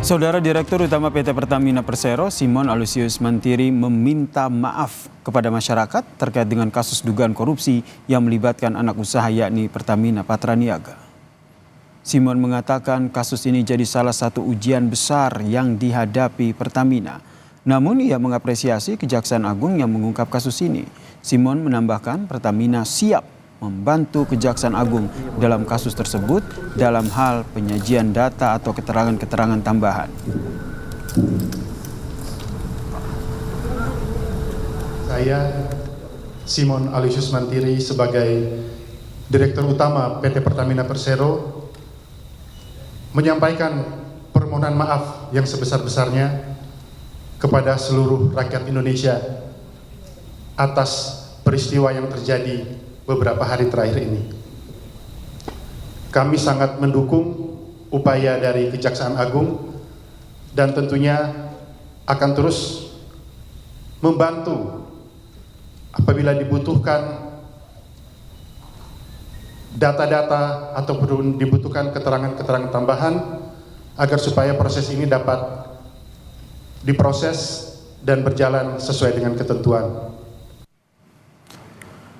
Saudara Direktur Utama PT Pertamina Persero, Simon Aloysius Mantiri, meminta maaf kepada masyarakat terkait dengan kasus dugaan korupsi yang melibatkan anak usaha yakni Pertamina Patraniaga. Simon mengatakan kasus ini jadi salah satu ujian besar yang dihadapi Pertamina. Namun ia mengapresiasi Kejaksaan Agung yang mengungkap kasus ini. Simon menambahkan Pertamina siap membantu Kejaksaan Agung dalam kasus tersebut dalam hal penyajian data atau keterangan-keterangan tambahan. Saya, Simon Aloysius Mantiri, sebagai Direktur Utama PT Pertamina Persero, menyampaikan permohonan maaf yang sebesar-besarnya kepada seluruh rakyat Indonesia atas peristiwa yang terjadi beberapa hari terakhir ini. Kami sangat mendukung upaya dari Kejaksaan Agung dan tentunya akan terus membantu apabila dibutuhkan data-data ataupun dibutuhkan keterangan-keterangan tambahan agar supaya proses ini dapat diproses dan berjalan sesuai dengan ketentuan.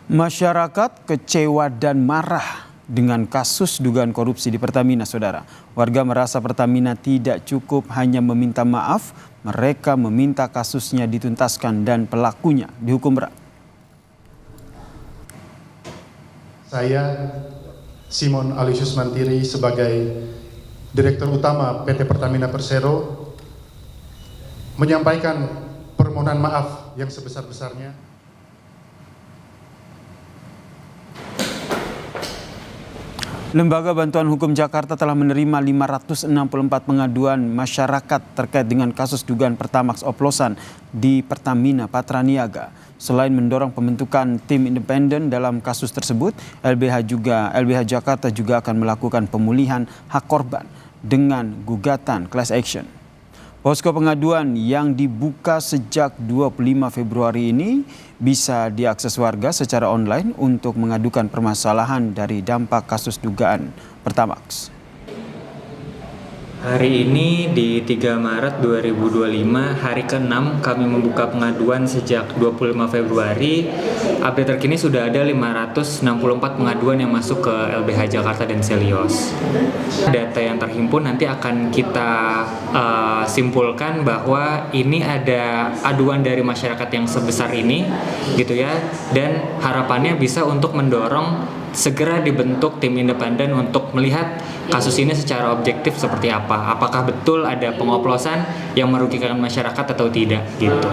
Masyarakat kecewa dan marah dengan kasus dugaan korupsi di Pertamina, saudara. Warga merasa Pertamina tidak cukup hanya meminta maaf, mereka meminta kasusnya dituntaskan dan pelakunya dihukum berat. Saya, Simon Aloysius Mantiri, sebagai Direktur Utama PT Pertamina Persero, menyampaikan permohonan maaf yang sebesar-besarnya. Lembaga Bantuan Hukum Jakarta telah menerima 564 pengaduan masyarakat terkait dengan kasus dugaan Pertamax oplosan di Pertamina Patraniaga. Selain mendorong pembentukan tim independen dalam kasus tersebut, LBH Jakarta juga akan melakukan pemulihan hak korban dengan gugatan class action. Posko pengaduan yang dibuka sejak 25 Februari ini bisa diakses warga secara online untuk mengadukan permasalahan dari dampak kasus dugaan Pertamax. Hari ini di 3 Maret 2025, hari ke-6 kami membuka pengaduan sejak 25 Februari. Update terkini sudah ada 564 pengaduan yang masuk ke LBH Jakarta dan Selios. Data yang terhimpun nanti akan kita simpulkan bahwa ini ada aduan dari masyarakat yang sebesar ini, gitu ya, dan harapannya bisa untuk mendorong segera dibentuk tim independen untuk melihat kasus ini secara objektif seperti apa. Apakah betul ada pengoplosan yang merugikan masyarakat atau tidak gitu.